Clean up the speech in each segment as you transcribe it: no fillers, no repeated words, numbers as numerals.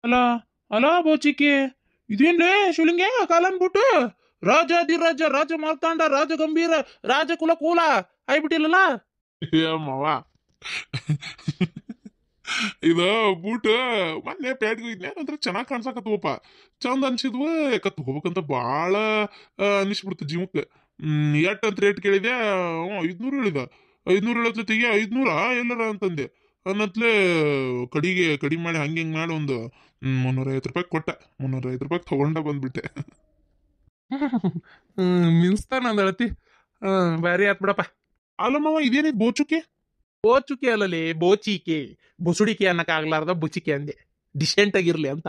ಅಲ್ಲ ಅಲ್ಲ ಬೋಚಿಕೆ ಇದೇನ್ಲೇ ಶಿವಲಿಂಗೆ ಕಾಲನ್ಬಿಟ್ಟು ರಾಜಾದಿರಾಜ ರಾಜ ಮಾರ್ತಾಂಡ ರಾಜ ಗಂಭೀರ ರಾಜ ಕುಲ ಕೂಲ ಆಗ್ಬಿಟ್ಟಿಲ್ಲಲ್ಲ ಮಾವ ಇದು ಬೂಟ್ ಮೊನ್ನೆ ಪ್ಯಾಟ್ಗೆ ಇದ್ನೆ ಅಂದ್ರೆ ಚೆನ್ನಾಗಿ ಕಾಣ್ಸಕತ್ವಪ್ಪ ಚಂದ ಅನ್ಸಿದ್ವು ಯಾಕ ತಗೋಬೇಕಂತ ಭಾಳ ಅನಿಸ್ಬಿಡ್ತು ಜೀವಕ್ಕೆ ಎಟ್ ಅಂತ ರೇಟ್ ಕೇಳಿದೆ 500 ಹೇಳಿದ 500 ಹೇಳೋ ಜೊತೆಗೆ 500 ಎಲ್ಲರ ಅಂತಂದೆ ಅನ್ನತ್ಲೆ ಕಡಿಗೆ ಕಡಿಮೆ ಮಾಡಿ ಹಂಗೆ ಹಿಂಗೆ ಮಾಡಿ ಒಂದು 350 ರೂಪಾಯಿ ಕೊಟ್ಟ 350 ರೂಪಾಯಿ ತಗೊಂಡ ಬಂದ್ಬಿಟ್ಟೆ ಮಿನ್ಸ್ತಾನ ಅಂದಳತಿ ಬ್ಯಾರಿ ಆತ್ ಬಿಡಪ್ಪ ಅಲ್ಲಮ್ಮವ ಇದೇನಿದ್ ಬೋಚುಕೆ ಬೋಚುಕೆ ಅಲ್ಲಲ್ಲಿ ಬೋಚಿಕೆ ಬುಸುಡಿಕೆ ಅನ್ನಕ್ಕಾಗ್ಲಾರ್ದ ಬುಚಿಕೆ ಅಂದೆ ಡಿಸೆಂಟ್ ಆಗಿರ್ಲಿ ಅಂತ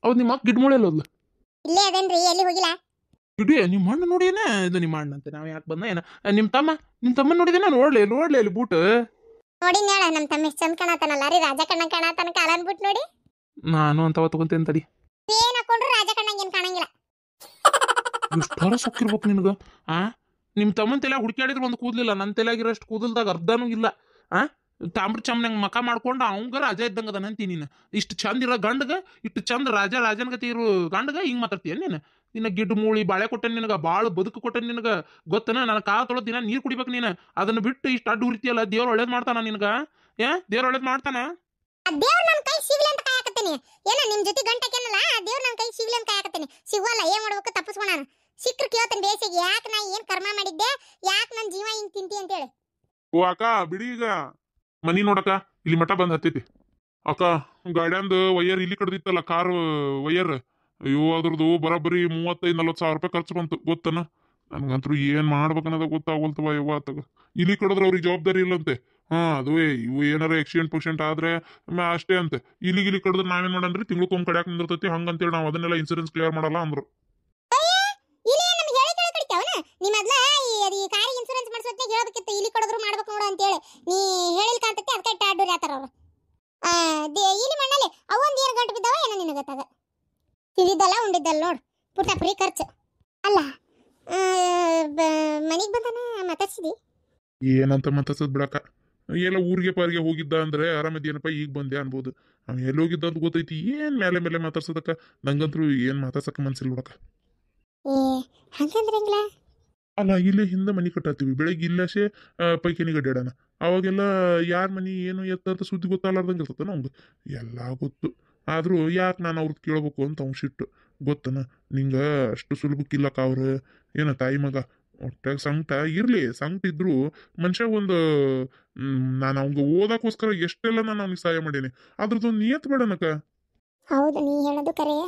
ಹೌದು ನಿಮ್ಮ ಅಕ್ಕ ಗಿಡ್ಮೂಳೆಲ್ಲ ಹೋದ್ಲು ಇಲ್ಲೇ ಅದೇನ್ರಿ ಎಲ್ಲಿ ಹೋಗಿಲ್ಲ ಗಿಡಿ ನಿಮ್ಮ ಅಣ್ಣ ನೋಡಿನ ಇದು ನಿಮ್ಮ ಅಣ್ಣ ಅಂತ ನಾವ್ ಯಾಕೆ ಬಂದ ಏನ ನಿಮ್ಮ ತಮ್ಮ ನೋಡಿದೇನ ನೋಡ್ಲಿ ಅಲ್ಲಿ ಬೂಟ್ ನೋಡಿ ನೇಳ ನಮ್ ತಮ್ಮ ಎಷ್ಟ್ ಚಂದ ಕಾಣತಾನಲ್ಲ ರೀ ರಾಜ ಕಣ್ಣಂಗ್ ಕಾಣತಾನ ಕಾಲನ್ ಬಿಟ್ ನೋಡಿ ನಾನು ಅಂತವ ತಗೊಂತೇನೆ ತಡಿ ಏನ್ ಹಾಕೊಂಡ್ರು ರಾಜ ಕಣ್ಣಂಗ್ ಏನ್ ಕಾಣಂಗಿಲ್ಲ ಎಷ್ಟಾರ ಸೊಕ್ಕಿರ್ಬೇಕು ನಿನಗ ನಿಮ್ ತಮ್ಮನ ತಲೆ ಹುಡುಕ್ಯಾಡಿದ್ರೆ ಒಂದು ಕೂದಲಿಲ್ಲ ನನ್ನ ತಲೆಯಾಗಿರೋಷ್ಟು ಕೂದಲ್ದಾಗ ಅರ್ಧನೂ ಇಲ್ಲ ತಾಮ್ರ ಚಮ್ನಂಗ್ ಮಕ ಮಾಡ್ಕೊಂಡು ಅವಂಗ ರಾಜ ಇದ್ದಂಗ ಅದ ನಂತಿ ನೀನು ಇಷ್ಟು ಚಂದ ಇರೋ ಗಂಡಗ ಇಷ್ಟು ಚಂದ ರಾಜನ್ಗತಿ ಇರೋ ಗಂಡಗ ಹಿಂಗ್ ಮಾತಾಡ್ತೀಯ ನೀನು ನಿನ್ನ ಗಿಡ್ಡು ಮೂಳಿ ಬಾಳೆ ಕೊಟ್ಟನ್ ನಿನಗ ಬಾಳ ಬದುಕು ಕೊಟ್ಟನ್ ನಿನಗ ಗೊತ್ತನ ನನ್ನ ಕಾಲ ತೊಳೋ ದಿನ ನೀರ್ ಕುಡಿಬೇಕು ನೀನು ಅದನ್ನ ಬಿಟ್ಟು ಇಷ್ಟು ಅಡ್ಡು ಹುರಿತಿಯಲ್ಲ ದೇವ್ರ ಒಳ್ಳೇದ್ ಮಾಡ್ತಾನ ನಿನಗ ದೇವ್ರ ಒಳ್ಳೇದ್ ಮಾಡ್ತಾನ ದೇವ್ರ ನನ್ ಕೈ ಸಿಗ್ಲಿ ಅಂತ ಕಾಯಕತ್ತೀನಿ ಏನ ನಿಮ್ ಜೊತೆ ಗಂಟಕೇನಲ್ಲ ದೇವ್ರ ನನ್ ಕೈ ಸಿಗ್ಲಿ ಅಂತ ಕಾಯಕತ್ತೀನಿ ಸಿಗುವಲ್ಲ ಏನ್ ಮಾಡ್ಬೇಕು ತಪ್ಪಿಸ್ಕೊಣ ಸಿಕ್ಕ್ರ ಕೇಳ್ತಾನೆ ಬೇಸಿಗೆ ಯಾಕೆ ನಾ ಏನ್ ಕರ್ಮ ಮಾಡಿದ್ದೆ ಯಾಕೆ ನನ್ ಜೀವ ಹಿಂಗ್ ತಿಂತಿ ಅಂತ ಹೇಳಿ ಓ ಅಕ್ಕ ಬಿಡಿ ಈಗ ಮನಿ ನೋಡಕ್ಕ ಇಲ್ಲಿ ಮಠ ಬಂದ್ ಹತ್ತೈತಿ ಅಕ್ಕ ಗಾಡ್ಯಾಂದ ವೈಯರ್ ಇಲ್ಲಿ ಕಡ್ದಿತ್ತಲ್ಲ ಕಾರ್ ವೈಯರ್ ಅಯ್ಯೋ ಅದ್ರದ್ದು ಬರೋಬ್ಬರಿ 35-40 ಸಾವಿರ ರೂಪಾಯಿ ಖರ್ಚು ಬಂತು ಗೊತ್ತನ ನನ್ಗಂತೂ ಏನ್ ಮಾಡ್ಬೇಕನ್ನೋದ ಗೊತ್ತಾಗೋಲ್ತವ ಯವ್ವ ಆತಗ ಇಲ್ಲಿ ಕಡಿದ್ರೆ ಅವ್ರಿಗೆ ಜವಾಬ್ದಾರಿ ಇಲ್ಲಂತೆ ಅದುವೇ ಇವು ಏನಾರ ಆಕ್ಸಿಡೆಂಟ್ ಆದ್ರೆ ಅಷ್ಟೇ ಅಂತೆ ಇಲ್ಲಿ ಕಡಿದ್ರೆ ನಾವೇನ್ ಮಾಡನ್ರಿ ತಿಂಗ್ಳಕ್ಕೊಮ್ಮೆ ಕಡ್ಯಾಕ್ ನಿಂದಿರ್ತೈತಿ ಹಂಗಂತೇಳಿ ನಾವು ಅದನ್ನೆಲ್ಲ ಇನ್ಸೂರೆನ್ಸ್ ಕ್ಲಿಯರ್ ಮಾಡಲ್ಲ ಅಂದ್ರು ನೀ ಮೊದ್ಲ ಈ ಕಾರಿಗೆ ಇನ್ಶೂರೆನ್ಸ್ ಮಾಡಿಸೋತ್ನಾಗ ಹೇಳ್ಬೇಕಿತ್ತು ಇಲ್ಲಿ ಕೊಡದ್ರು ಮಾಡ್ಬೇಕು ನೋಡು ಅಂತ ಹೇಳಿ ನೀ ಹೇಳಿಲ್ ಕಾಂತತಿ ಅದಕ್ಕೆ ಅಡ್ಡೂರಿ ಆತರ ಅವರು ಇಲ್ಲಿ ಮಣ್ಣಲ್ಲಿ ಅವೊಂದು ಏನು ಗಂಟು ಬಿದ್ದಾವ ಏನೋ ನಿನಗೆ ಗೊತ್ತಾಗ ತಿಂದಿದ್ದಲ್ಲ ಉಂಡಿದ್ದಲ್ಲ ನೋಡು ಪುಟ್ಟ ಫ್ರೀ ಖರ್ಚು ಅಲ್ಲ ಮನೆಗೆ ಬಂದಾನ ಮಾತಾಡ್ಸಿದಿ ಏನಂತ ಮಾತಾಡ್ಸದ್ ಬಿಡಕ್ಕ ಎಲ್ಲ ಊರಿಗೆ ಪಾರಿಗೆ ಹೋಗಿದ್ದ ಅಂದ್ರೆ ಆರಾಮದೇನಪ್ಪ ಈಗ ಬಂದೆ ಅನ್ಬೋದು ಅವ್ನು ಎಲ್ಲಿ ಹೋಗಿದ್ದ ಅಂತ ಗೊತ್ತೈತಿ ಏನ್ ಮೇಲೆ ಮಾತಾಡ್ಸೋದಕ್ಕ ನಂಗಂತೂ ಏನ್ ಮಾತಾಡ್ಸಕ್ ಮನ್ಸಿಲ್ಲ ಬಿಡಕ್ಕ ಹಂಗಂದ್ರಂಗಿಲ್ಲ ಅಲ್ಲ ಇಲ್ಲೇ ಹಿಂದೆ ಮನಿ ಕಟ್ಟಾತೀವಿ ಬೆಳಗ್ಗೆ ಇಲ್ಲಸೆ ಪೈಕಿನಿಗೆ ಅಡ್ಡಾಡಣ ಅವಾಗೆಲ್ಲ ಯಾರ ಮನಿ ಏನು ಎತ್ತ ಸುದ್ದಿ ಗೊತ್ತಾಗ್ಲಾರ್ದಂಗೆ ಇರ್ತದ ನಮ್ಗೆ ಎಲ್ಲ ಗೊತ್ತು ಆದ್ರೂ ಯಾಕೆ ನಾನು ಅವ್ರದ್ದು ಕೇಳ್ಬೇಕು ಅಂತ ಅವ್ನು ಸಿಟ್ಟು ಗೊತ್ತನ ನಿಂಗ ಅಷ್ಟು ಸುಲಭಕ್ಕಿಲ್ಲಕ್ಕ ಅವ್ರು ಏನ ತಾಯಿ ಮಗ ಒಟ್ಟಾಗ ಸಂಕಟ ಇರ್ಲಿ ಸಂಕಟ ಇದ್ರು ಮನುಷ್ಯ ಒಂದು ನಾನು ಅವಂಗ ಓದಕ್ಕೋಸ್ಕರ ಎಷ್ಟೆಲ್ಲ ನಾನು ಅವ್ನಿಗೆ ಸಹಾಯ ಮಾಡೀನಿ ಅದ್ರದ್ದೊಂದು ನಿಯತ್ ಬೇಡನಕ್ಕ ಹೌದು ನೀ ಹೇಳೋದು ಕರೆ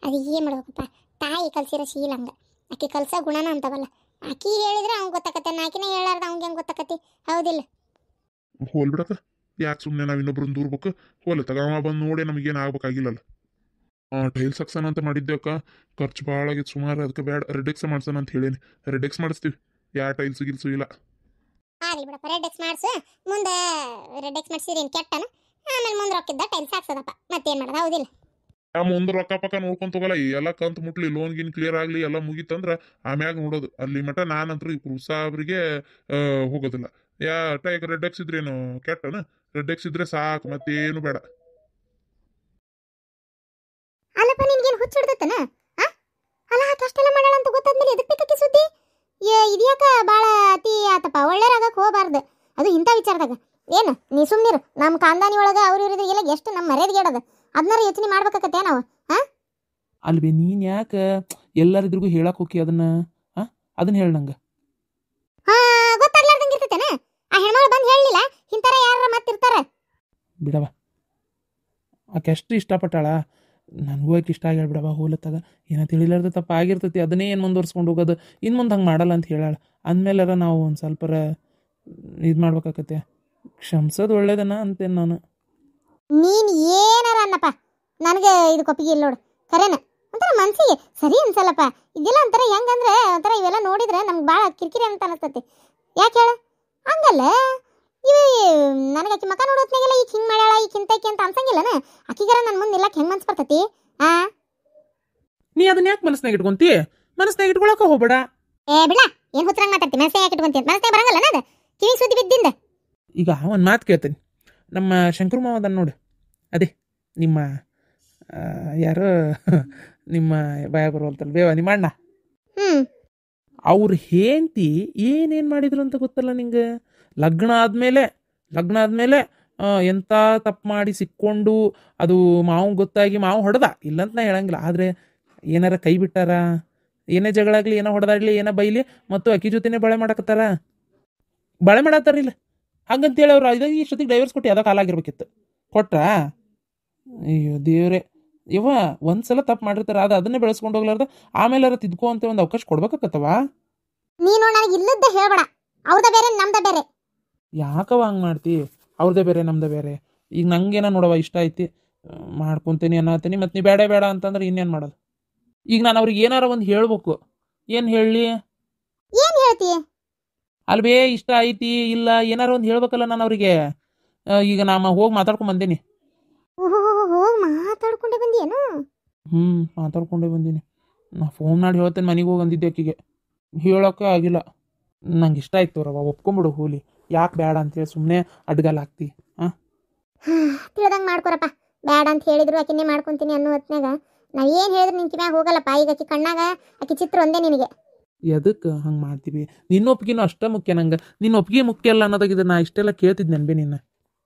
ಅದು ಏನ್ ಮಾಡ್ಬೇಕಪ್ಪ ತಾಯಿ ಕಲ್ಸಿರೋ ಶೀಲ ಹಂಗ ಆಕಿ ಕಲ್ಸ ಗುಣನ ಅಂತವಲ್ಲ ಆಕಿ ಹೇಳಿದ್ರೆ ಅವ್ನ್ ಗೊತ್ತಾಕತ್ತೆ ಆಕಿನ ಹೇಳಾರ್ದ ಅವ್ನಿಗೆ ಹೆಂಗ್ ಗೊತ್ತಾಕತಿ ಹೌದಿಲ್ಲ ಹೋಲ್ ಬಿಡಕ್ಕ ಯಾಕೆ ಸುಮ್ಮನೆ ನಾವು ಇನ್ನೊಬ್ರನ್ನ ದೂರ್ಬೇಕು ಹೋಲ ತಗ ಬಂದು ನೋಡಿ ನಮಗೇನು ಆಗ್ಬೇಕಾಗಿಲ್ಲಲ್ಲ ಟೈಲ್ಸ್ ಹಾಕ್ಸೋಣ ಅಂತ ಮಾಡಿದ್ದೆ ಅಕ್ಕ ಖರ್ಚು ಭಾಳ ಆಗಿತ್ತು ಸುಮಾರು ಅದಕ್ಕೆ ಬೇಡ ರೆಡೆಕ್ಸ್ ಮಾಡ್ಸೋಣ ಅಂತ ಹೇಳೀನಿ ರೆಡೆಕ್ಸ್ ಮಾಡಿಸ್ತೀವಿ ಯಾವ ಟೈಲ್ಸು ಗಿಲ್ಸು ಇಲ್ಲ ಆಗ್ಲಿ ಬಿಡಪ್ಪ ರೆಡೆಕ್ಸ್ ಮಾಡಿಸು ಮುಂದೆ ರೆಡೆಕ್ಸ್ ಮಾಡಿಸಿದ್ರೆ ಏನು ಕೆಟ್ಟನ ಆಮೇಲೆ ಮುಂದೆ ರೊಕ್ಕಿದ್ದ ಟೈಲ್ಸ್ ಹಾಕ್ಸೋದಪ್ಪ ಮತ್ತೇನು ಮಾಡೋದು ಹೌದಿಲ್ಲ ಮುಂದೆ ರೊಕ್ಕ ಪಕ್ಕ ನೋಡ್ಕೊಂತ ಹೋಗಲ್ಲ ಎಲ್ಲ ಕಂತು ಮುಟ್ಲಿ ಲೋನ್ ಗಿನ್ ಕ್ಲಿಯರ್ ಆಗಲಿ ಎಲ್ಲ ಮುಗೀತಂದ್ರೆ ಆಮ್ಯಾಗ ನೋಡೋದು ಅಲ್ಲಿ ಮಟ ನಾನಂತೂ ಈ ಸಾಬ್ರಿಗೆ ಹೋಗೋದಿಲ್ಲ ಟೈಕ್ ರೆಡೆಕ್ಸ್ ಇದ್ರೇನು ಕೆಟ್ಟನ ರೆಡೆಕ್ಸ್ ಇದ್ರೆ ಸಾಕು ಮತ್ತೇನು ಬೇಡ ಅಲ್ಲಪ್ಪ ನಿನ್ಗೇನು ಹುಚ್ಚಿಡ್ದತ್ತನ ಅಲ್ಲ ಅಷ್ಟೆಲ್ಲ ಮಾಡೋಣ ಅಂತ ಗೊತ್ತಾದ್ಮೇಲೆ ಎದಕ್ಕೆ ಬೇಕಕ್ಕೆ ಸುದ್ದಿ ಇದ್ಯಾಕ ಭಾಳ ಅತಿ ಆತಪ್ಪ ಒಳ್ಳೆಯರಾಗಕ್ಕೆ ಹೋಗಬಾರ್ದು ಅದು ಇಂಥ ವಿಚಾರದಾಗ ಏನು ನೀ ಸುಮ್ಮನಿರು ನಮ್ಮ ಖಾನ್ದಾನಿ ಒಳಗೆ ಅವ್ರು ಇರೋದ್ರಿಗೆಲ್ಲ ಎಷ್ಟು ನಮ್ಮ ಮರ್ಯಾದೆಗೆ ಇಡೋದು ಅದನ್ನಾರ ಯೋಚನೆ ಮಾಡ್ಬೇಕಾಗತ್ತೆ ನಾವು ಅಲ್ವೇ ನೀನು ಯಾಕೆ ಎಲ್ಲರಿದ್ರಿಗೂ ಹೇಳಕ್ಕೆ ಹೋಗಿ ಅದನ್ನ ಹೇಳ ನಂಗೆ ಗೊತ್ತಾಗ್ಲಾರ್ದಂಗೆ ಇರ್ತೈತೇನ ಆ ಹೆಣ್ಮಗಳು ಬಂದು ಹೇಳಲಿಲ್ಲ ಇಂಥರ ಯಾರ ಮತ್ತಿರ್ತಾರ ಬಿಡವ ಆಕೆ ಎಷ್ಟು ಇಷ್ಟಪಟ್ಟಾಳ ನನಗೂ ಆಕೆ ಇಷ್ಟ ಆಗ್ಯಾಳ ಬಿಡವ ಹೋಲತ್ತಾಗ ಏನೋ ತಿಳಿಲಾರ್ದ ತಪ್ಪ ಆಗಿರ್ತೈತಿ ಅದನ್ನೇ ಏನು ಮುಂದುವರ್ಸ್ಕೊಂಡು ಹೋಗೋದು ಇನ್ನು ಮುಂದೆ ಹಂಗೆ ಮಾಡಲ್ಲ ಅಂತ ಹೇಳಾಳ ಅಂದಮೇಲೆ ನಾವು ಒಂದು ಸ್ವಲ್ಪರ ಇದು ಮಾಡ್ಬೇಕಾಗತ್ತೆ ಕ್ಷಮಿಸೋದು ಒಳ್ಳೇದನ ಅಂತೇನು ನಾನು ನೀನು ಏನಾರ ಅನ್ನಪ್ಪ ನನಗೆ ಇದು ಕೊಪ್ಪಿಗೆ ಇಲ್ಲ ನೋಡು ಖರೇನ ಒಂಥರ ಮನ್ಸಿಗೆ ಸರಿ ಅನ್ಸಲ್ಲಪ್ಪ ಇದೆಲ್ಲ ಒಂಥರ ಹೆಂಗಂದ್ರೆ ಒಂಥರ ಇವೆಲ್ಲ ನೋಡಿದ್ರೆ ನಮ್ಗೆ ಭಾಳ ಕಿರಿಕಿರಿ ಅಂತ ಅನಿಸ್ತತಿ ಯಾಕೆ ಹೇಳ ಹಂಗಲ್ಲ ಇವು ನನಗೆ ಆಕಿ ಮಕ ನೋಡೋತ್ನಾಗೆಲ್ಲ ಈಗ ಹಿಂಗೆ ಮಾಡ್ಯಾಳ ಈಗ ಹಿಂತೈಕಿ ಅಂತ ಅನ್ಸಂಗಿಲ್ಲನ ಆಕಿಗಾರ ನನ್ನ ಮುಂದೆ ನಿಲ್ಲಕ್ಕೆ ಹೆಂಗೆ ಮನ್ಸು ಬರ್ತೈತಿ ನೀ ಅದನ್ನ ಯಾಕೆ ಮನಸ್ನಾಗ ಇಟ್ಕೊಂತಿ ಮನಸ್ನಾಗ ಇಟ್ಕೊಳಕ ಹೋಗ್ಬೇಡ ಬಿಡ ಏನು ಹುಚ್ಚರಂಗೆ ಮಾತಾಡ್ತಿ ಮನಸ್ನಾಗ ಯಾಕೆ ಇಟ್ಕೊಂತಿ ಮನಸ್ನಾಗ ಬರಂಗಲ್ಲ ಅದು ಕಿವಿ ಸುದ್ದಿ ಬಿದ್ದಿಂದ ಈಗ ಒಂದು ಮಾತು ಕೇಳ್ತೀನಿ ನಮ್ಮ ಶಂಕರ ಮಾವ ಅದನ್ನ ನೋಡು ಅದೇ ನಿಮ್ಮ ಯಾರು ನಿಮ್ಮ ಭಯ ಬರುವಲ್ತಲ್ಲ ಬೇವ ನಿಮ್ಮ ಅಣ್ಣ ಹ್ಞೂ ಅವ್ರ ಹೆಂಡ್ತಿ ಏನೇನು ಮಾಡಿದ್ರು ಅಂತ ಗೊತ್ತಲ್ಲ ನಿಂಗೆ. ಲಗ್ನ ಆದಮೇಲೆ ಎಂಥ ತಪ್ಪು ಮಾಡಿ ಸಿಕ್ಕೊಂಡು ಅದು ಮಾವು ಗೊತ್ತಾಗಿ ಮಾವು ಹೊಡೆದ ಇಲ್ಲಂತ ನಾ ಹೇಳಂಗಿಲ್ಲ. ಆದರೆ ಏನಾರ ಕೈ ಬಿಟ್ಟಾರ, ಏನೇ ಜಗಳಾಗಲಿ ಏನೋ ಹೊಡೆದಾಡ್ಲಿ ಏನೋ ಬೈಲಿ ಮತ್ತು ಅಕ್ಕಿ ಜೊತೆನೇ ಬಾಳೆ ಮಾಡಕತ್ತಾರ, ಬಾಳೆ ಮಾಡತ್ತಾರಿಲ್ಲ ಹಂಗಂತೇಳಿ ಅವ್ರು ಇದಾಗ ಇಷ್ಟೊತ್ತಿಗೆ ಡೈವರ್ಸ್ ಕೊಟ್ಟು ಯಾವುದೋ ಕಾಲಾಗಿರ್ಬೇಕಿತ್ತು. ಕೊಟ್ರಾ? ಅಯ್ಯೋ ದೇವ್ರೆ ಇವ ಒಂದ್ಸಲ ತಪ್ಪು ಮಾಡಿರ್ತಾರೆ, ಅದು ಅದನ್ನೇ ಬೆಳೆಸ್ಕೊಂಡು ಹೋಗ್ಲಾರ್ದ ಆಮೇಲೆ ತಿದ್ಕೋ ಅಂತ ಒಂದು ಅವಕಾಶ ಕೊಡ್ಬೇಕಾಕತ್ತವ. ನೀನು ನನಗೆ ಇಲ್ಲದ ಹೇಳ್ಬೇಡ, ಅವ್ರದ ಬೇರೆ ನಮ್ದ ಬೇರೆ. ಯಾಕವ ಹಂಗೆ ಮಾಡ್ತಿ? ಅವ್ರದ್ದೇ ಬೇರೆ ನಮ್ದೇ ಬೇರೆ. ಈಗ ನಂಗೇನ ನೋಡವ ಇಷ್ಟ ಐತಿ ಮಾಡ್ಕೊತೀನಿ ಅನ್ನತೀನಿ, ಮತ್ತು ನೀ ಬೇಡ ಬೇಡ ಅಂತಂದ್ರೆ ಇನ್ನೇನು ಮಾಡೋದು? ಈಗ ನಾನು ಅವ್ರಿಗೆ ಏನಾರ ಒಂದು ಹೇಳ್ಬೇಕು, ಏನು ಹೇಳಲಿ? ಏನ್ ಹೇಳ್ತಿ? ಅಲ್ವೇ ಇಷ್ಟ ಐತಿ ಇಲ್ಲ ಏನಾರ ಒಂದು ಹೇಳ್ಬೇಕಲ್ಲ ನಾನು ಅವರಿಗೆ. ಈಗ ನಾನು ಹೋಗಿ ಮಾತಾಡ್ಕೊಂಡು ಬಂದೀನಿ. ಹೋಗಿ ಮಾತಾಡ್ಕೊಂಡೆ ಬಂದಿಯೇನು? ಮಾತಾಡ್ಕೊಂಡೇ ಬಂದೀನಿ. ನಾ ಫೋನ್ ಮಾಡಿ ಹೇಳ್ತೇನೆ ಮನೆಗೆ ಹೋಗಿ ಅಂದಿದ್ದೆ ಆಕಿಗೆ, ಹೇಳೋಕ್ಕೆ ಆಗಿಲ್ಲ. ನಂಗೆ ಇಷ್ಟ ಆಯ್ತು ರವ, ಒಪ್ಕೊಂಬಿಡು ಹೋಲಿ, ಯಾಕೆ ಬೇಡ ಅಂತೇಳಿ ಸುಮ್ಮನೆ ಅಡ್ಗಲ್ ಹಾಕ್ತಿ. ತಿಳ್ದಂಗೆ ಮಾಡ್ಕೊರಪ್ಪ. ಬೇಡ ಅಂತ ಹೇಳಿದ್ರು ಆಕಿನ್ನೇ ಮಾಡ್ಕೊಂತೀನಿ ಅನ್ನೋ ಹೊತ್ನಾಗ ನಾವ್ ಏನು ಹೇಳಿದ್ರು ನಿನ್ ಕಿವ್ಯಾಗ ಹೋಗಲ್ಲಪ್ಪ. ಈಗ ಆಕಿ ಕಣ್ಣಾಗ ಆಕಿ ಚಿತ್ರ ಒಂದೇ ನಿನಗೆ. ಎದಕ್ಕೆ ಹಂಗೆ ಮಾಡ್ತೀವಿ? ನಿನ್ನ ಒಪ್ಪಿಗೆನೂ ಅಷ್ಟೇ ಮುಖ್ಯ ನಂಗೆ. ನಿನ್ನ ಒಪ್ಪಿಗೆ ಮುಖ್ಯ ಅಲ್ಲ ಅನ್ನೋದಾಗಿದೆ. ನಾ ಇಷ್ಟೆಲ್ಲ ಕೇಳ್ತಿದ್ದೆ ನೆನ್ಬೆ ನಿನ್ನ.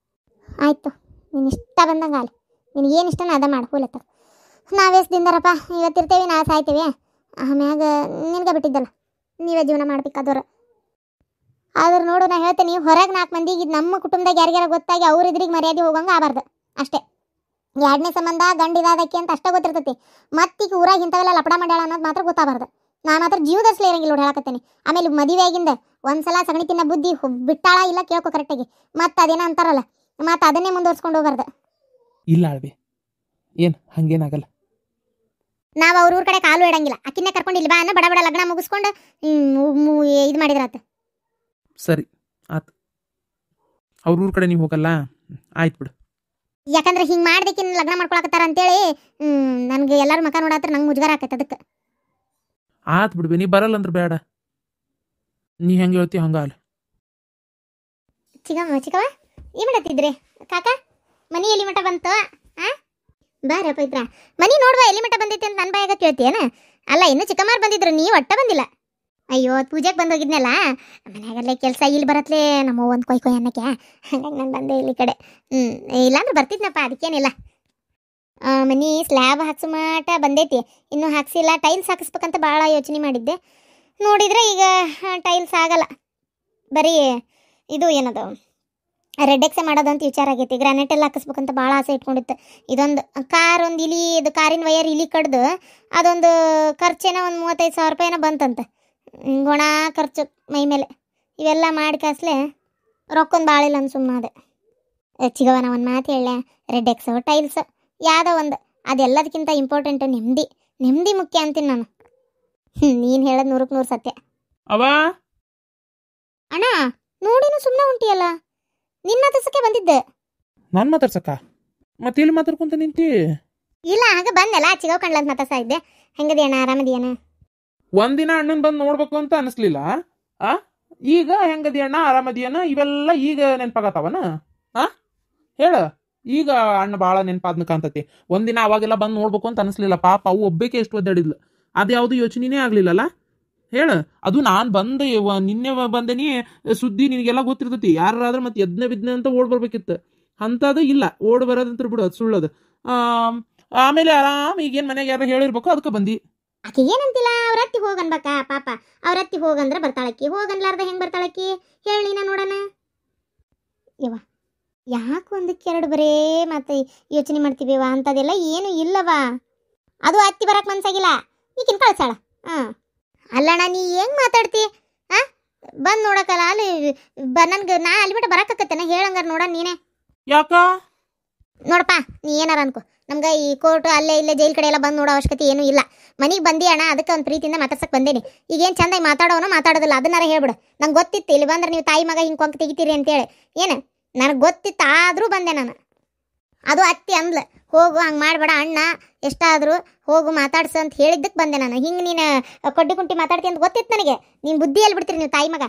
ಆಯ್ತು, ನೀನು ಇಷ್ಟ ಬಂದಂಗೆ ಆಲಿ, ನಿನಗೆ ಏನು ಇಷ್ಟನ ಅದ ಮಾಡಿ ಹೋಲತ್ತ. ನಾವೇಸ್ ದಿಂದಾರಪ್ಪ, ಇವತ್ತಿರ್ತೇವೆ ನಾ ಸಾಯ್ತೇವೆ, ಆಮ್ಯಾಗ ನಿನ್ಗೆ ಬಿಟ್ಟಿದ್ದಲ್ಲ ನೀವೇ ಜೀವನ ಮಾಡ್ಬೇಕಾದವ್ರು. ಆದ್ರೆ ನೋಡು ನಾ ಹೇಳ್ತೇನೆ, ಹೊರಗೆ 4 ಮಂದಿಗೆ ಇದು ನಮ್ಮ ಕುಟುಂಬದಾಗ ಯಾರಿಗಾರ ಗೊತ್ತಾಗಿ ಅವ್ರ ಇದ್ರಿಗೆ ಮರ್ಯಾದೆ ಹೋಗಂಗೆ ಆಗಬಾರ್ದು ಅಷ್ಟೇ. 2ನೇ ಸಂಬಂಧ ಗಂಡಿದಾದಕ್ಕೆ ಅಂತ ಅಷ್ಟೇ ಗೊತ್ತಿರ್ತೈತಿ. ಮತ್ತೀಗ ಊರಾಗ ಇಂಥವೆಲ್ಲ ಲಪಡ ಮಾಡ್ಯಾಳ ಅನ್ನೋದು ಮಾತ್ರ ಗೊತ್ತಾಗಬಾರ್ದು. ನಾನು ಮಾತ್ರ ಜೀವದರ್ಸ್ಲೇ ಇರಂಗಿಲ್ಲ ನೋಡಿ ಹೇಳಕತ್ತೇನೆ. ಆಮೇಲೆ ಮದುವೆ ಆಗಿಂದ ಒಂದ್ಸಲ ಸಗಣಿ ತಿನ್ನ ಬುದ್ಧಿ ಬಿಟ್ಟಾಳ ಇಲ್ಲ ಕೇಳ್ಕೊ ಕರೆಕ್ಟಾಗಿ. ಮತ್ತೆ ಅದೇನೋ ಅಂತಾರಲ್ಲ, ಮತ್ತೆ ಅದನ್ನೇ ಮುಂದುವರ್ಸ್ಕೊಂಡು ಹೋಗ್ಬಾರ್ದು. ಇಲ್ಲ ಅಳ್ಬಿ, ಏನು ಹಂಗೇನಾಗಲ್ಲ. ನಾವು ಅವ್ರ ಊರ ಕಡೆ ಕಾಲು ಇಡಂಗಿಲ್ಲ. ಅಕ್ಕಿನ್ನೇ ಕರ್ಕೊಂಡು ಇಲ್ಲಿ ಬಾ ಅನ್ನೋ ಬಡ ಬಡ ಲಗ್ನ ಮುಗಿಸ್ಕೊಂಡು ಇದು ಮಾಡಿದ್ರಾತ. ಸರಿ ಆತು, ಅವ್ರ ಊರ ಕಡೆ ನೀವು ಹೋಗಲ್ಲ, ಆಯ್ತು ಬಿಡು. ಯಾಕಂದ್ರೆ ಹಿಂಗೆ ಮಾಡ್ದಕ್ಕಿನ್ನ ಲಗ್ನ ಮಾಡ್ಕೊಳಕತ್ತಾರ ಅಂತೇಳಿ ನನಗೆ ಎಲ್ಲರೂ ಮಕ ನೋಡತ್ರ ನಂಗೆ ಮುಜುಗರ ಆಕೈತೆ. ಅದಕ್ಕೆ ಆತು ಬಿಡ್ಬಿ, ನೀ ಬರಲ್ಲ ಅಂದ್ರೆ ಬೇಡ, ನೀ ಹೆಂಗೆ ಹೇಳ್ತಿ ಹಂಗ ಅಲ್ಲ. ಚಿಕ್ಕವ ಏನು ಮಾಡತ್ತಿದ್ರಿ ಕಾಕ? ಮನಿ ಎಲ್ಲಿ ಮಠ ಬಂತು? ಬಾರ ಪೈತ್ರ, ಮನಿ ನೋಡುವ ಎಲ್ಲಿ ಮಠ ಬಂದೈತಿ ಅಂತ ನನ್ನ ಬಾಯಾಗ ಕೇಳ್ತೀಯನ? ಅಲ್ಲ, ಇನ್ನು ಚಿಕ್ಕಮ್ಮಾರು ಬಂದಿದ್ರು, ನೀ ಒಟ್ಟ ಬಂದಿಲ್ಲ. ಅಯ್ಯೋ, ಪೂಜೆಗೆ ಬಂದೋಗಿದ್ನಲ್ಲ, ಮನ್ಯಾಗಲ್ಲೇ ಕೆಲಸ, ಇಲ್ಲಿ ಬರತ್ಲೇ ನಮ್ಮ ಒಂದು ಕೊಯ್ ಅನ್ನಕ್ಕೆ, ಹಂಗಾಗಿ ನಾನು ಬಂದೆ ಇಲ್ಲಿ ಕಡೆ. ಇಲ್ಲಾಂದ್ರೆ ಬರ್ತಿದ್ನಪ್ಪ, ಅದಕ್ಕೇನಿಲ್ಲ. ಮನಿ ಸ್ಲ್ಯಾಬ್ ಹಾಕ್ಸೋ ಮಟ ಬಂದೈತಿ, ಇನ್ನೂ ಹಾಕ್ಸಿಲ್ಲ. ಟೈಲ್ಸ್ ಹಾಕಿಸ್ಬೇಕಂತ ಭಾಳ ಯೋಚನೆ ಮಾಡಿದ್ದೆ. ನೋಡಿದ್ರೆ ಈಗ ಟೈಲ್ಸ್ ಆಗಲ್ಲ, ಬರೀ ಇದು ಏನದು ರೆಡ್ ಎಕ್ಸೆ ಮಾಡೋದಂತ ವಿಚಾರ ಆಗೈತಿ. ಗ್ರಾನೈಟ್ ಎಲ್ಲ ಹಾಕಿಸ್ಬೇಕಂತ ಭಾಳ ಆಸೆ ಇಟ್ಕೊಂಡಿತ್ತು. ಇದೊಂದು ಒಂದು ಇಲಿ, ಇದು ಕಾರಿನ ವಯರ್ ಇಲಿ ಕಡ್ದು ಅದೊಂದು ಖರ್ಚೇನೋ ಒಂದು 35,000 ರೂಪಾಯಿನ ಬಂತಂತೆ. ಗುಣ ಖರ್ಚು ಮೈ ಮೇಲೆ ಇವೆಲ್ಲ ಮಾಡಿ ಕಾಸ್ಲೆ ರೊಕ್ಕೊಂದು ಭಾಳ ಇಲ್ಲ ಅಂತ ಸುಮ್ಮನೆ ಅದೇ. ಚಿಗವನ ಒಂದು ಮಾತು ಹೇಳ, ರೆಡ್ ಎಕ್ಸು ಟೈಲ್ಸ್ ಯಾವುದೋ ಒಂದು, ಅದೆಲ್ಲದಕ್ಕಿಂತ ಇಂಪಾರ್ಟೆಂಟು ನೆಮ್ಮದಿ ಮುಖ್ಯ ಅಂತೀನಿ ನಾನು. ನೀನು ಹೇಳೋದು 100ಕ್ಕೆ 100 ಸತ್ಯ. ಅವ ಅಣ್ಣ ನೋಡಿನು ಸುಮ್ಮನೆ ಉಂಟಿಯಲ್ಲ, ನಿನ್ನ ಮಾತಾಡ್ಸಕ್ಕೆ ಬಂದಿದ್ದೆ. ನಾನು ಮಾತಾಡ್ಸಕ್ಕ? ಮತ್ತೆ ಇಲ್ಲಿ ಮಾತಾಡ್ಕೊಂತ ನಿಂತಿ? ಇಲ್ಲ, ಹಾಗೆ ಬಂದಲ್ಲ, ಚಿಗವ್ ಕಣ್ಲಂತ ಮಾತಾಡ್ಸಾ ಇದ್ದೆ. ಹೆಂಗದಿ ಅಣ್ಣ, ಆರಾಮದಿಯನ? ಒಂದಿನ ಅಣ್ಣನ್ ಬಂದು ನೋಡ್ಬೇಕು ಅಂತ ಅನಿಸ್ಲಿಲ್ಲ, ಈಗ ಹೆಂಗದಿ ಅಣ್ಣ ಆರಾಮದಿಯನ ಇವೆಲ್ಲ ಈಗ ನೆನಪಾಗತ್ತವನ? ಹೇಳ, ಈಗ ಅಣ್ಣ ಭಾಳ ನೆನಪಾದ್ನ ಕಾಣ್ತತಿ. ಒಂದಿನ ಅವಾಗೆಲ್ಲ ಬಂದು ನೋಡ್ಬೇಕು ಅಂತ ಅನಿಸ್ಲಿಲ್ಲ. ಪಾಪ ಅವು ಒಬ್ಬೇಕೆ ಎಷ್ಟು ಒದ್ದಾಡಿದ್ಲು, ಅದ್ಯಾವುದು ಯೋಚನೆನೇ ಆಗ್ಲಿಲ್ಲಲ್ಲ. ಹೇಳ, ಅದು ನಾನು ಬಂದೆ ನಿನ್ನೆ ಬಂದೇನಿ, ಸುದ್ದಿ ನಿನಗೆಲ್ಲ ಗೊತ್ತಿರ್ತತಿ. ಯಾರಾದ್ರೂ ಮತ್ತೆ ಎದ್ನೆ ಬಿದ್ನೆ ಅಂತ ಓಡ್ ಬರ್ಬೇಕಿತ್ತು, ಅಂಥದ್ದು ಇಲ್ಲ. ಓಡ್ ಬರೋದಂತ ಬಿಡು, ಅದು ಸುಳ್ಳೋದು. ಆಮೇಲೆ ಆರಾಮ್ ಈಗೇನು ಮನೆಗೆ ಯಾರು ಹೇಳಿರ್ಬೇಕು, ಅದಕ್ಕೆ ಬಂದು. ಆಕೆ ಏನಂತಿಲ್ಲ, ಅವ್ರ ಅತ್ತಿ ಹೋಗನ್ಬೇಕಾ ಪಾಪ. ಅವ್ರ ಅತ್ತಿ ಹೋಗಂದ್ರೆ ಬರ್ತಾಳಕ್ಕಿ, ಹೋಗನ್ಲಾರ್ದ ಹೆಂಗೆ ಬರ್ತಾಳಕ್ಕಿ ಹೇಳಿ ನಾ ನೋಡೋಣ. ಯವ್ವ, ಯಾಕೆ ಒಂದಕ್ಕೆ ಎರಡು ಬರೇ ಮತ್ತೆ ಯೋಚನೆ ಮಾಡ್ತೀವಿವ? ಅಂಥದ್ದೆಲ್ಲ ಏನು ಇಲ್ಲವಾ. ಅದು ಅತ್ತಿ ಬರಕ್ಕೆ ಮನ್ಸಾಗಿಲ್ಲ, ಈಗಿನ ಕಳ್ಸಾಳ. ಅಲ್ಲಣ್ಣ, ನೀ ಹೆಂಗೆ ಮಾತಾಡ್ತಿ? ಬಂದು ನೋಡಕ್ಕಲ್ಲ ಅಲ್ಲಿ ನನ್ಗೆ ನಾ ಅಲ್ಲಿ ಬಿಟ್ಟು ಬರಕತ್ತೇನೆ ಹೇಳಂಗಾರ ನೋಡ ನೀನೇ. ಯಾಕ ನೋಡಪ್ಪ, ನೀ ಏನಾರ ಅನ್ಕೋ, ನಮ್ಗೆ ಈ ಕೋರ್ಟ್ ಅಲ್ಲೇ ಇಲ್ಲೇ ಜೈಲ್ ಕಡೆ ಎಲ್ಲ ಬಂದು ನೋಡೋ ಅವಶ್ಯಕತೆ ಏನೂ ಇಲ್ಲ. ಮನೆಗೆ ಬಂದಿ ಅಣ್ಣ, ಅದಕ್ಕೆ ಒಂದು ಪ್ರೀತಿಯಿಂದ ಮಾತಾಡ್ಸಕ್ಕೆ ಬಂದೇನಿ. ಈಗೇನು ಚಂದಾಗಿ ಮಾತಾಡೋನೋ ಮಾತಾಡೋದಿಲ್ಲ ಅದನ್ನಾರ ಹೇಳ್ಬಿಡು. ನಂಗೆ ಗೊತ್ತಿತ್ತು ಇಲ್ಲಿ ಬಂದ್ರೆ ನೀವು ತಾಯಿ ಮಗ ಹಿಂಗೆ ಕೊಂಕ ತೆಗಿತೀರಿ ಅಂತೇಳಿ. ಏನು ನನಗೆ ಗೊತ್ತಿತ್ತು, ಆದರೂ ಬಂದೆ ನಾನು. ಅದು ಅತ್ತಿ ಅಂದ್ಲು, ಹೋಗು ಹಂಗೆ ಮಾಡಬೇಡ ಅಣ್ಣ, ಎಷ್ಟಾದರೂ ಹೋಗು ಮಾತಾಡ್ಸು ಅಂತ ಹೇಳಿದ್ದಕ್ಕೆ ಬಂದೆ ನಾನು. ಹಿಂಗೆ ನೀನು ಕೊಡ್ಡಿ ಕುಂಟಿ ಮಾತಾಡ್ತಿ ಅಂತ ಗೊತ್ತಿತ್ತು ನನಗೆ. ನೀನು ಬುದ್ಧಿ ಎಲ್ಲಿ ಬಿಡ್ತೀರಿ ನೀವು ತಾಯಿ ಮಗ?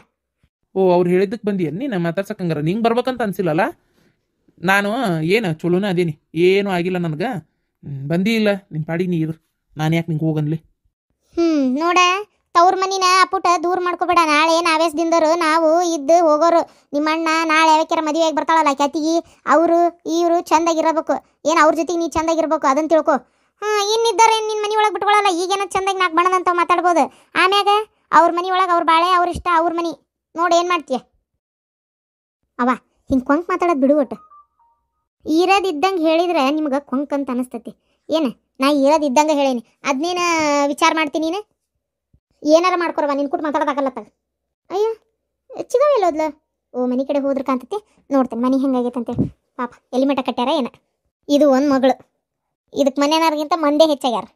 ಓ, ಅವ್ರು ಹೇಳಿದ್ದಕ್ಕೆ ಬಂದಿ ನೀನು ಮಾತಾಡ್ಸಕ್ಕಂಗಾರ? ನಿಂಗೆ ಬರ್ಬೇಕಂತ ಅನ್ಸಿಲ್ಲಲ್ಲ? ನಾನು ಏನು ಚಲೋನ ಅದೇನಿ, ಏನೂ ಆಗಿಲ್ಲ ನನಗೆ. ಬಂದಿ ಇಲ್ಲ ನಿನ್ನ ಪಾಡಿಗೆ ನೀರು ನಾನು ಯಾಕೆ ನಿಂಗೆ ಹೋಗನ್ಲಿ. ನೋಡ ತವ್ರ ಮನಿನ ಅಪ್ಪುಟ ದೂರ ಮಾಡ್ಕೋಬೇಡ. ನಾಳೆ ನಾವೇಸ್ದಿಂದರು ನಾವು ಇದ್ದು ಹೋಗೋರು. ನಿಮ್ಮಣ್ಣ ನಾಳೆ ಯಾವ್ಯಾರ ಮದುವೆಯಾಗಿ ಬರ್ತಾಳಲ್ಲ ಕ್ಯಾತಿಗಿ, ಅವರು ಇವರು ಚಂದಾಗಿರಬೇಕು. ಏನು ಅವ್ರ ಜೊತೆಗೆ ನೀ ಚಂದಾಗಿರ್ಬೇಕು ಅದನ್ನು ತಿಳ್ಕೊ. ಇನ್ನಿದ್ದಾರೆ ನಿನ್ನ ಮನೆ ಒಳಗೆ ಬಿಟ್ಕೊಳ್ಳಲ್ಲ. ಈಗೇನೋ ಚಂದಾಗಿ ನಾಲ್ಕು ಬಣ್ಣದಂತ ಮಾತಾಡ್ಬೋದು. ಆಮ್ಯಾಗ ಅವ್ರ ಮನೆ ಒಳಗೆ ಅವ್ರ ಬಾಳೆ ಅವ್ರ ಇಷ್ಟ ಅವ್ರ ಮನೆ ನೋಡಿ ಏನು ಮಾಡ್ತೀಯ. ಅವ ಹಿಂಗೆ ಕೊಂಕ್ ಮಾತಾಡೋದು ಬಿಡು. ಒಟ್ಟು ಇರೋದಿದ್ದಂಗೆ ಹೇಳಿದ್ರೆ ನಿಮ್ಗೆ ಕೊಂಕ್ ಅಂತ ಅನಿಸ್ತೈತಿ. ಏನು ನಾ ಇರೋದಿದ್ದಂಗೆ ಹೇಳೀನಿ ಅದನ್ನೇನು ವಿಚಾರ ಮಾಡ್ತೀನಿ. ನೀನು ಏನಾರ ಮಾಡ್ಕೊರವ ನಿನ್ನ ಕೂಟ ಮಾತಾಡೋದಾಗಲ್ಲತ್ತಾಗ. ಅಯ್ಯ ಚಿಗವ ಎಲ್ಲೋದ್ಲ? ಓ ಮನೆ ಕಡೆ ಹೋದ್ರೆ ಕಾಂತತಿ. ನೋಡ್ತೇನೆ ಮನೆ ಹೆಂಗಾಗೈತಂತೇಳಿ. ಪಾಪ ಎಲ್ಲಿ ಮಠ ಕಟ್ಟ್ಯಾರ ಏನ. ಇದು ಒಂದು ಮಗಳು. ಇದಕ್ಕೆ ಮನೆಯವ್ರಿಗಿಂತ ಮಂದೇ ಹೆಚ್ಚಾಗ್ಯಾರ.